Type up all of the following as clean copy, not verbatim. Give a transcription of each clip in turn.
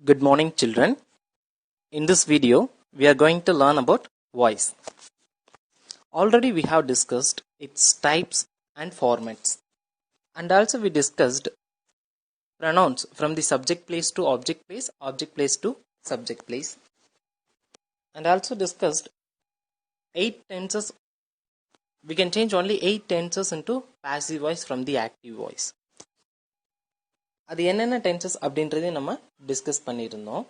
Good morning, children. In this video, we are going to learn about voice. Already we have discussed its types and formats, and also we discussed pronouns from the subject place to object place to subject place, and also discussed 8 tenses. We can change only 8 tenses into passive voice from the active voice. அது என்னென்ன tenses அப்படின்றதை நம்ம discuss பண்ணியிருந்தோம்.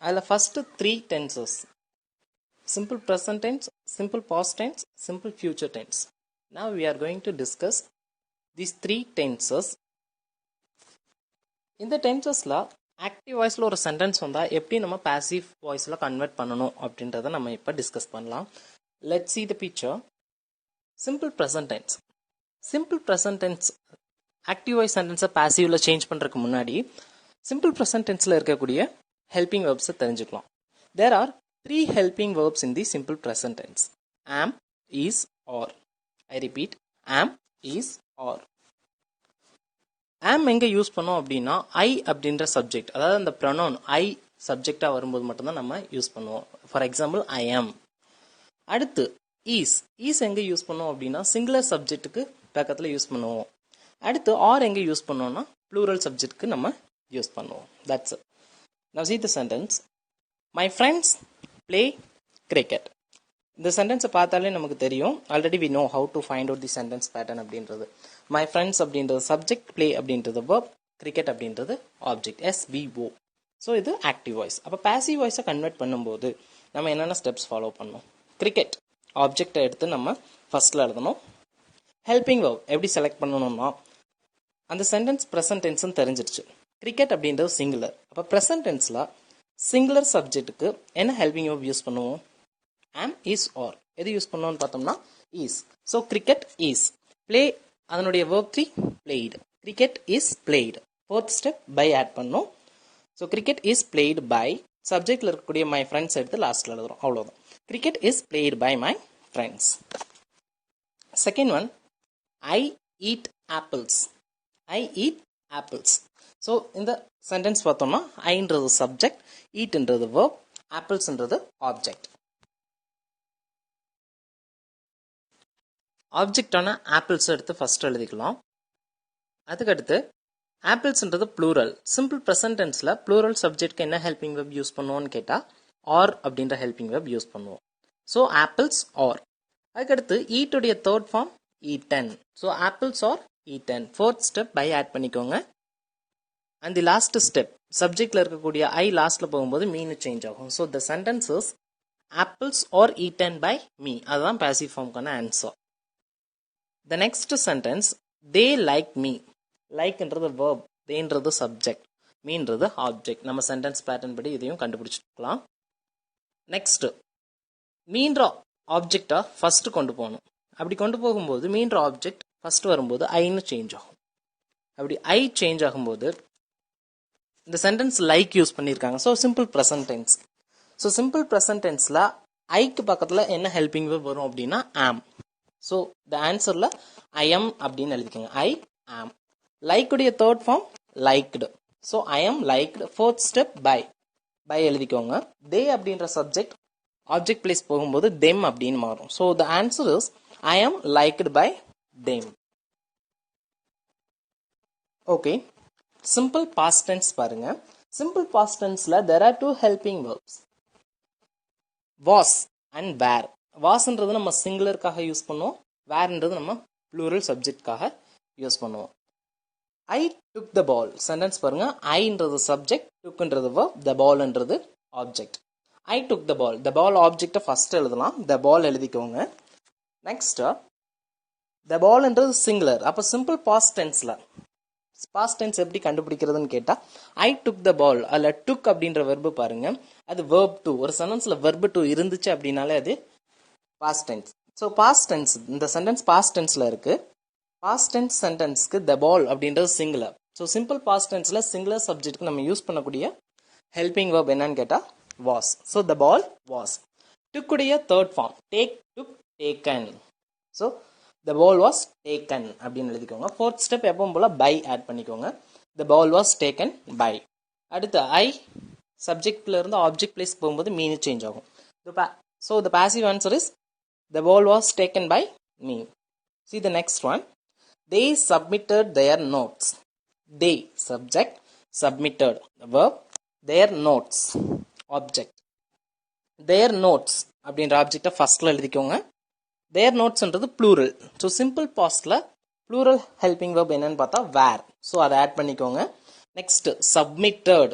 அதில் first 3 tenses: simple present tense, simple past tense, simple future tense. Now we are going to discuss these 3 tenses. இந்த டென்சஸில் active வாய்ஸில் ஒரு sentence வந்தால் எப்படி நம்ம பாசிவ் வாய்ஸில் கன்வெர்ட் பண்ணணும் அப்படின்றத நம்ம இப்போ டிஸ்கஸ் பண்ணலாம். Let's see the picture. Simple present tense. Simple present tense active voice சென்டென்ஸை பாசிவில் சேஞ்ச் பண்ணுறதுக்கு முன்னாடி சிம்பிள் ப்ரெசன்ட் டென்ஸில் இருக்கக்கூடிய ஹெல்பிங் வேர்ப்ஸை தெரிஞ்சுக்கலாம். There are 3 helping verbs in the simple present tense: am, is, are. I repeat, am, is, are. Am எங்கே use பண்ணோம் அப்படின்னா ஐ அப்படின்ற சப்ஜெக்ட், அதாவது அந்த ப்ரொனவுன் ஐ சப்ஜெக்டாக வரும்போது மட்டும்தான் நம்ம யூஸ் பண்ணுவோம். ஃபார் எக்ஸாம்பிள், ஐ ஆம். அடுத்து ஈஸ் எங்கே யூஸ் பண்ணுவோம் அப்படின்னா சிங்குலர் சப்ஜெக்ட்டுக்கு பக்கத்தில் யூஸ் பண்ணுவோம். அடுத்து ஆர் எங்கே யூஸ் பண்ணோம்னா ப்ளூரல் சப்ஜெக்ட்க்கு நம்ம யூஸ் பண்ணுவோம். That's it. Now see the sentence. My friends play cricket. இந்த சென்டென்ஸை பார்த்தாலே நமக்கு தெரியும். Already we know how to find out the sentence pattern அப்படின்றது. My friends அப்படின்றது சப்ஜெக்ட், play அப்படின்றது verb, cricket அப்படின்றது ஆப்ஜெக்ட், SVO. ஸோ இது ஆக்டிவ் வாய்ஸ். அப்போ பாசிவ் வாய்ஸை கன்வெர்ட் பண்ணும்போது நம்ம என்னென்ன ஸ்டெப்ஸ் ஃபாலோ பண்ணணும்? கிரிக்கெட் ஆப்ஜெக்டை எடுத்து நம்ம ஃபர்ஸ்ட்டில் எழுதணும். ஹெல்பிங் verb எப்படி செலக்ட் பண்ணணும்னா அந்த சென்டென்ஸ் ப்ரெசன்ட் டென்ஸ்னு தெரிஞ்சிருச்சு. கிரிக்கெட் அப்படின்றது சிங்குலர். அப்போ ப்ரெசன்ட் டென்ஸில் சிங்குலர் சப்ஜெக்ட்டுக்கு என்ன ஹெல்பிங் verb யூஸ் பண்ணுவோம்? ஆம், இஸ், ஆர். எது யூஸ் பண்ணுவோம்னு பார்த்தோம்னா is. So cricket is. Play அதனுடைய verb 3 played. Cricket is played. Fourth step by add பண்ணோம். So cricket is played by சப்ஜெக்டில் இருக்கக்கூடிய மை ஃப்ரெண்ட்ஸ் எடுத்து லாஸ்ட்டில் எழுதுறோம். அவ்வளோதான். Cricket is played by my friends. Second one, I eat apples. I eat apples. So இந்த sentence பார்த்தோம்னா ஐன்றது சப்ஜெக்ட், ஈட்ன்றது verb, ஆப்பிள்ஸ்ன்றது ஆப்ஜெக்ட். ஆப்ஜெக்டான ஆப்பிள்ஸ் எடுத்து ஃபர்ஸ்ட் எழுதிக்கலாம். அதுக்கடுத்து ஆப்பிள்ஸ்ன்றது ப்ளூரல். சிம்பிள் ப்ரெசன்ட் டென்ஸில் ப்ளூரல் சப்ஜெக்ட்க்கு என்ன ஹெல்பிங் வெப் யூஸ் பண்ணுவோம்னு கேட்டால் ஆர் அப்படின்ற ஹெல்பிங் வெப் யூஸ் பண்ணுவோம். So apples are. அதுக்கடுத்து ஈட்டுடைய third form eaten. So apples are eaten. Fourth step by add பண்ணிக்கோங்க. அண்ட் தி லாஸ்ட் ஸ்டெப் சப்ஜெக்டில் இருக்கக்கூடிய ஐ லாஸ்ட்டில் போகும்போது மீன் சேஞ்ச் ஆகும். So the sentences apples are eaten by me. அதுதான் பாசிவ் ஃபார்முக்கான answer. The next sentence, they like me. லைக்ன்றது verb, தேன்றது சப்ஜெக்ட், மீன்றது ஆப்ஜெக்ட். நம்ம சென்டென்ஸ் பேட்டர்ன் படி இதையும் கண்டுபிடிச்சிக்கலாம். நெக்ஸ்ட், மீன்ற ஆப்ஜெக்டா ஃபர்ஸ்ட் கொண்டு போகணும். அப்படி கொண்டு போகும்போது மீன்ற ஆப்ஜெக்ட் ஃபர்ஸ்ட் வரும்போது ஐன்னு சேஞ்ச் ஆகும். அப்படி ஐ சேஞ்ச் ஆகும்போது இந்த சென்டென்ஸ் லைக் யூஸ் பண்ணியிருக்காங்க. So simple present tense. So simple present டென்ஸில் ஐக்கு பக்கத்தில் என்ன ஹெல்பிங் verb வரும் அப்படின்னா ஆம். ஸோ த ஆன்சரில் ஐ எம் அப்படின்னு எழுதிக்கோங்க. I am. லைக்குடைய third form liked. So I am liked. Fourth step by எழுதிக்கோங்க. தே அப்படின்ற சப்ஜெக்ட் ஆப்ஜெக்ட் பிளேஸ் போகும்போது தெம் அப்படின்னு மாறும். So the answer is I am liked by them. Okay, simple past tense பாருங்க. Simple past tenseல there are 2 helping verbs, was and were. wasன்றது நம்ம சிங்குலருக்காக யூஸ் பண்ணுவோம், வேர்ன்றது நம்ம ப்ளூரல் சப்ஜெக்ட்காக யூஸ் பண்ணுவோம். I took the ball sentence பாருங்க. ஐன்றது சப்ஜெக்ட், tookன்றது verb, the ballன்றது object. I took the ball. the ball ஆப்ஜெக்டை ஃபர்ஸ்ட் எழுதலாம். the ball எழுதிக்கோங்க. நெக்ஸ்ட், the ballன்றது சிங்குலர். அப்போ சிம்பிள் பாஸ்ட் டென்ஸில் பாஸ்ட் டென்ஸ் எப்படி கண்டுபிடிக்கிறதுன்னு கேட்டால் ஐ டுக் த பால். அதில் டுக் அப்படின்ற வெர்பு பாருங்க, அது verb 2. ஒரு சென்டென்ஸில் verb 2 இருந்துச்சு அப்படின்னாலே அது past tense. So past tense, இந்த சென்டென்ஸ் பாஸ்ட் டென்ஸில் இருக்கு. பாஸ்ட் டென்ஸ் சென்டென்ஸ்க்கு த பால் அப்படின்றது சிங்குலர். ஸோ சிம்பிள் பாஸ்ட் டென்ஸில் சிங்குலர் சப்ஜெக்ட்க்கு நம்ம யூஸ் பண்ணக்கூடிய ஹெல்பிங் verb என்னன்னு கேட்டால் was. So the ball was. டுக்குடைய third form take, took, taken. So the ball was taken அப்படின்னு எழுதிக்கோங்க. ஃபோர்த் ஸ்டெப் எப்பவும் போல பை ஆட் பண்ணிக்கோங்க. the ball was taken by. அடுத்து ஐ சப்ஜெக்ட்ல இருந்து ஆப்ஜெக்ட் பிளேஸ் போகும்போது மீன் சேஞ்ச் ஆகும். So the passive answer is the ball was taken by me. See the next one. They submitted their notes. They subject, submitted verb, their notes object. Their notes அப்படின்ற ஆப்ஜெக்டை ஃபர்ஸ்ட்ல எழுதிக்கோங்க. Their notesன்றது plural. So simple பாஸ்ட்ல plural helping verb என்னன்னு பார்த்தா were. So அதை add பண்ணிக்கோங்க. நெக்ஸ்ட் submitted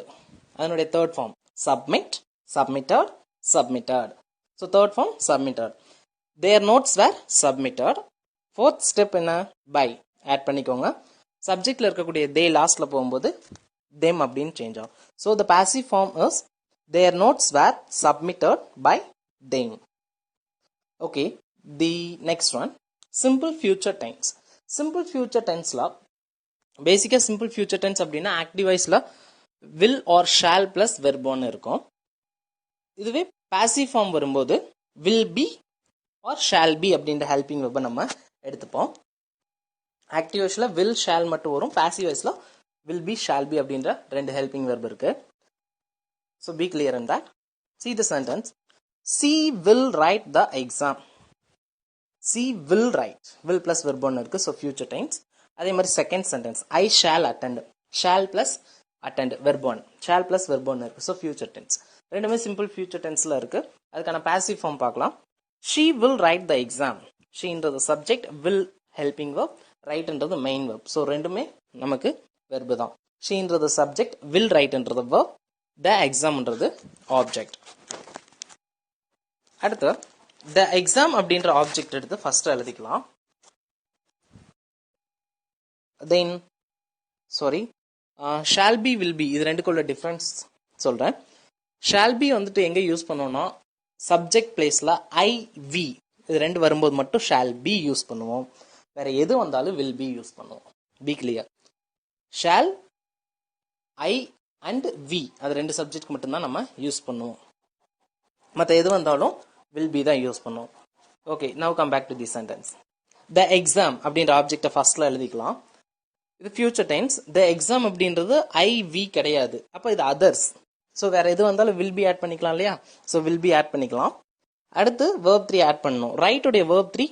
அதனுடைய third form submit, submitted, submitted. So third form submitted. Their notes were submitted. Fourth step என்ன by ஆட் பண்ணிக்கோங்க. சப்ஜெக்ட்ல இருக்கக்கூடிய they லாஸ்ட்ல போகும்போது them அப்படின்னு சேஞ்ச் ஆகும். So the passive form is their notes were submitted by them. Okay, the next one, simple future tense. Simple future tenseல பேசிக்கா simple future tense அப்படின்னா ஆக்டிவ் வாய்ஸ்ல will or shall plus verb ஒன்னு இருக்கும். இதுவே passive form வரும்போது will be or shall be அப்படின்ற helping verb நம்ம எடுத்துப்போம். ஆக்டிவ் வாய்ஸ்ல will shall மட்டும் வரும். passive வாய்ஸ்ல will be shall be அப்படின்ற ரெண்டு helping verb இருக்கு. So be clear in that. See the sentence. She will write the exam. She will write. Will plus verb ஒன்னு இருக்கு. So future tense. அதே மாதிரி second sentence. I shall attend. Shall plus attend verb one. Shall plus verb ஒன்னு இருக்கு. So future tense. ரெண்டுமே simple future tenseல இருக்கு. அதுக்கான passive form பார்க்கலாம். She will write the exam. She ன்றது subject, will helping verb, write ன்றது main verb. So ரெண்டுமே நமக்கு verb தான். She ன்றது subject, will write ன்றது verb, the exam ன்றது object. அடுத்து the exam அப்படின்ற ஆப்ஜெக்ட் எடுத்து ஃபர்ஸ்ட் எழுதிக்கலாம். Then shall be, will be இது ரெண்டுக்குள்ள டிஃபரன்ஸ் சொல்றேன். shall be வந்துட்டு எங்க யூஸ் பண்ணுவோம்னா சப்ஜெக்ட் பிளேஸ்ல ஐ வி இது ரெண்டு வரும்போது மட்டும் shall be யூஸ் பண்ணுவோம். வேற எது வந்தாலும் will be யூஸ் பண்ணுவோம். be clear. shall, I and we அது ரெண்டு சப்ஜெக்ட் மட்டும் தான் நம்ம யூஸ் பண்ணுவோம். மற்ற எது வந்தாலும் will be தான் யூஸ் பண்ணுவோம். Okay, now come back to the sentence. The exam அப்படின்ற ஆப்ஜெக்டை ஃபர்ஸ்ட்ல எழுதிக்கலாம். இது ஃபியூச்சர் டென்ஸ். the exam அப்படின்றது I we கிடையாது. அப்போ இது others. ஸோ வேற எது வந்தாலும் will be ஆட் பண்ணிக்கலாம் இல்லையா? ஸோ will be ஆட் பண்ணிக்கலாம். அடுத்து verb 3 ஆட் பண்ணணும். ரைட் உடைய verb 3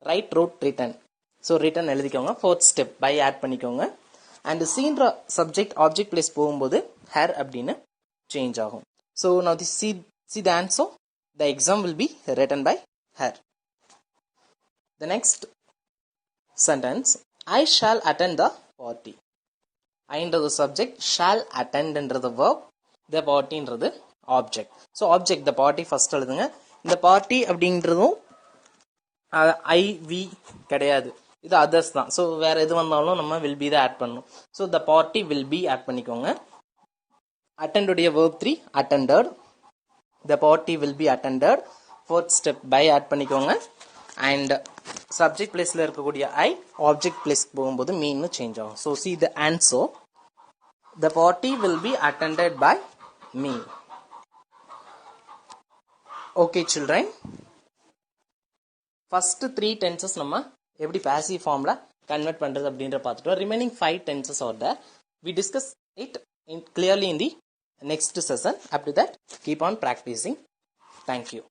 right, wrote, written. So return எழுதிக்கோங்க. ஃபோர்த் ஸ்டெப் by ஆட் பண்ணிக்கோங்க. அண்ட் சீன்ற சப்ஜெக்ட் ஆப்ஜெக்ட் பிளேஸ் போகும்போது her அப்படின்னு சேஞ்ச் ஆகும். So now see the answer. The exam will be written by her. The next sentence, I shall attend the party. I ன்றது subject, shall attend ன்றது verb, the party ன்றது object. So object the party first எழுதுங்க. இந்த party அப்படின்றதும் I we கிடையாது, இது others தான். So வேற எது வந்தாலும் நம்ம will be தான் ஆட் பண்ணணும். So the party will be add பண்ணிக்கோங்க. attend உடைய verb 3 attended, the party will be attended. fourth step by add பண்ணிக்கோங்க. and subject placeல இருக்கக்கூடிய I object place போகும்போது mean சேஞ்ச் ஆகும். so see the answer. the party will be attended by me. okay children, first 3 tenses நம்ம எப்படி passive formல convert பண்றது அப்படின்ற பார்த்துட்டோம். remaining 5 tenses are there. we discuss it clearly in the next session. Up to that, keep on practicing. Thank you.